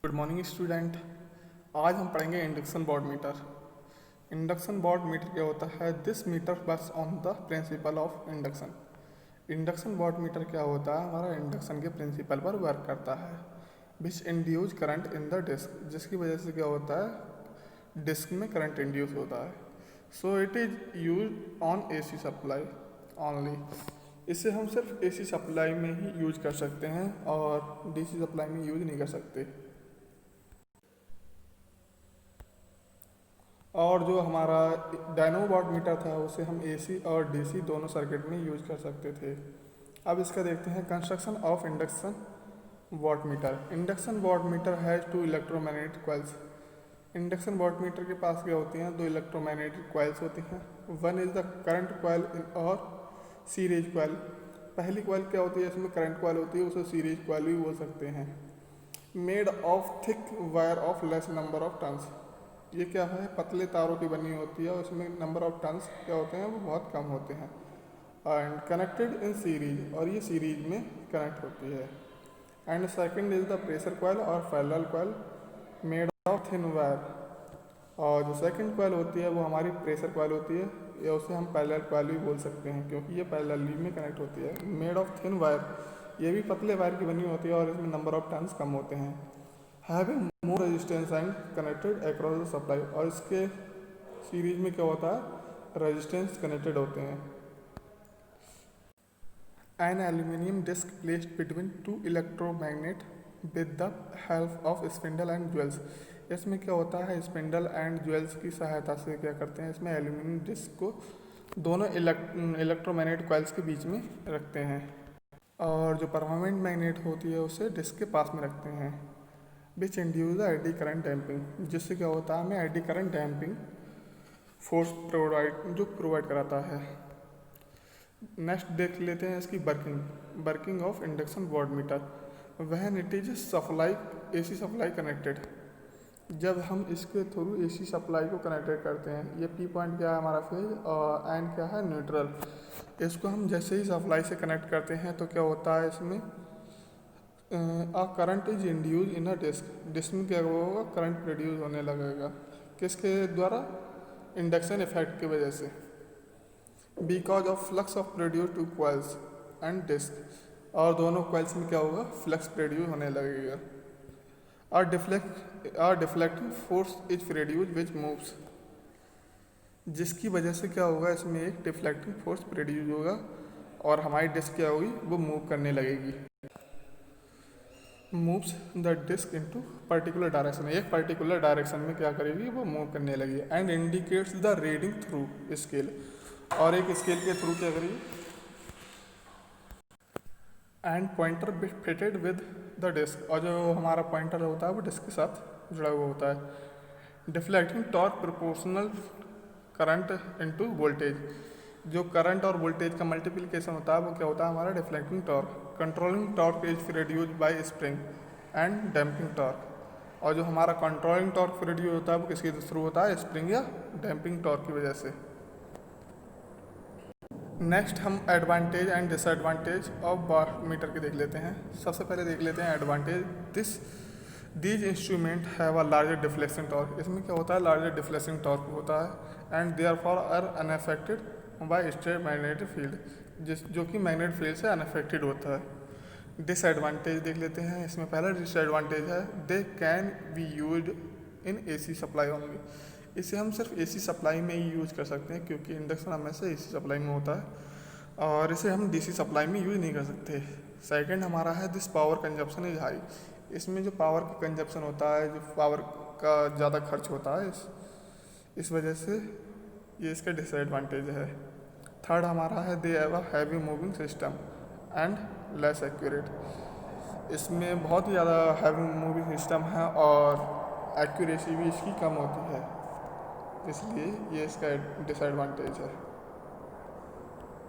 Good morning student. आज हम पढ़ेंगे induction watt meter. Induction watt meter क्या होता है? This meter works on the principle of induction. Induction watt meter क्या होता है? हमारा इंडक्शन के प्रिंसिपल पर वर्क करता है। Which induce current in the disc, जिसकी वजह से क्या होता है, डिस्क में करंट इंड्यूस होता है। So it is use on AC supply only. इसे हम सिर्फ AC सप्लाई में ही यूज कर सकते हैं और DC सप्लाई में यूज नहीं कर सकते। और जो हमारा डायनो वॉट मीटर था उसे हम AC और DC दोनों सर्किट में यूज कर सकते थे। अब इसका देखते हैं construction of induction watt meter. Induction watt meter has two electromagnetic coils. Induction watt meter के पास क्या होती हैं? दो इलेक्ट्रोमैग्नेटिक कॉइल्स होती हैं। One is the current coil और सीरीज कॉइल। पहली कॉइल क्या होती है? इसमें करंट कॉइल होती है, उसे सीरीज कॉइल भी बोल सकते हैं। Made of thick wire of less number of turns. ये क्या है? पतले तारों की बनी होती है और इसमें नंबर ऑफ टर्न्स क्या होते हैं, वो बहुत कम होते हैं। एंड कनेक्टेड इन सीरीज, और ये सीरीज में कनेक्ट होती है। And second is the pressure coil और parallel coil made of thin wire. और जो सेकंड कॉइल होती है वो हमारी प्रेशर कॉइल होती है, या उसे हम पैरेलल कॉइल भी बोल सकते हैं क्योंकि ये पैरेलली में कनेक्ट होती है। मेड ऑफ थिन वायर, ये भी पतले वायर की बनी होती है और इसमें नंबर ऑफ टर्न्स कम होते हैं। Having more resistance and connected across the supply, और इसके सीरीज में क्या होता है, रेजिस्टेंस कनेक्टेड होते हैं। An aluminium disc placed between two electromagnet with the help of spindle and jewels. इसमें क्या होता है, स्पिंडल एंड ज्वेल्स की सहायता से क्या करते हैं, इसमें एल्यूमिनियम डिस्क को दोनों इलेक्ट्रोमैग्नेट कॉइल्स के बीच में रखते हैं और जो परमानेंट मैग्नेट होती है उसे डिस्क के पास में रखते हैं। Which induce the eddy current damping, जिससे क्या होता है, हमें eddy current damping force provide कराता है। नेक्स्ट देख लेते हैं इसकी working of induction watt metre. When it is supply AC supply connected, जब हम इसके थ्रू AC सप्लाई को कनेक्टेड करते हैं, ये P पॉइंट क्या है हमारा फेज और एंड क्या है न्यूट्रल। इसको हम जैसे ही सप्लाई से कनेक्ट करते हैं तो क्या होता है, इसमें current is induce in a disc में क्या होगा, करंट प्रोड्यूस होने लगेगा। किसके द्वारा? इंडक्शन इफेक्ट की वजह से। Because of flux of produce two coils and disc, और दोनों कॉइल्स में क्या होगा, फ्लक्स प्रोड्यूस होने लगेगा। और deflecting force is produce which moves, जिसकी वजह से क्या होगा, इसमें एक डिफ्लेक्टिंग फोर्स प्रोड्यूस होगा और हमारी डिस्क क्या होगी, वो मूव करने लगेगी। Moves the disc into particular direction, एक पर्टिकुलर डायरेक्शन में क्या करेगी, वो मूव करने लगेगी। And indicates the reading through scale, और एक स्केल के थ्रू क्या करेगी। And pointer fitted with the disc, और जो हमारा पॉइंटर होता है वो डिस्क के साथ जुड़ा हुआ होता है। Deflecting torque proportional current into voltage, जो करंट और वोल्टेज का मल्टीप्लिकेशन होता है वो क्या होता है, हमारा deflecting torque. Controlling torque is produce by spring and damping torque, और जो हमारा कंट्रोलिंग टॉर्क प्रोड्यूस होता है वो किसके थ्रू होता है, स्प्रिंग या डैम्पिंग टॉर्क की वजह से। नेक्स्ट हम advantage and disadvantage of watt meter के देख लेते हैं। सबसे पहले देख लेते हैं advantage. These instrument have a larger deflection torque, इसमें क्या होता है, लार्जर डिफ्लेक्शन टॉर्क होता है। And therefore are unaffected by stray magnetic field, जो कि मैग्नेटिक फील्ड से अनअफेक्टेड होता है। डिसएडवांटेज देख लेते हैं। इसमें पहला डिसएडवांटेज है, they can be used in AC supply only, इसे हम सिर्फ AC सप्लाई में ही यूज कर सकते हैं क्योंकि इंडक्शन हमेशा AC सप्लाई में होता है और इसे हम DC सप्लाई में यूज नहीं कर सकते। सेकंड हमारा है, this power consumption is high, इसमें जो पावर का कंजप्शन होता है, जो पावर का ज़्यादा खर्च होता है, इस वजह से ये इसका डिसएडवांटेज है। थर्ड हमारा है, they have a heavy moving system and less accurate, इसमें बहुत ही ज़्यादा हैवी मूविंग सिस्टम है और एक्यूरेसी भी इसकी कम होती है, इसलिए ये इसका डिसएडवांटेज है।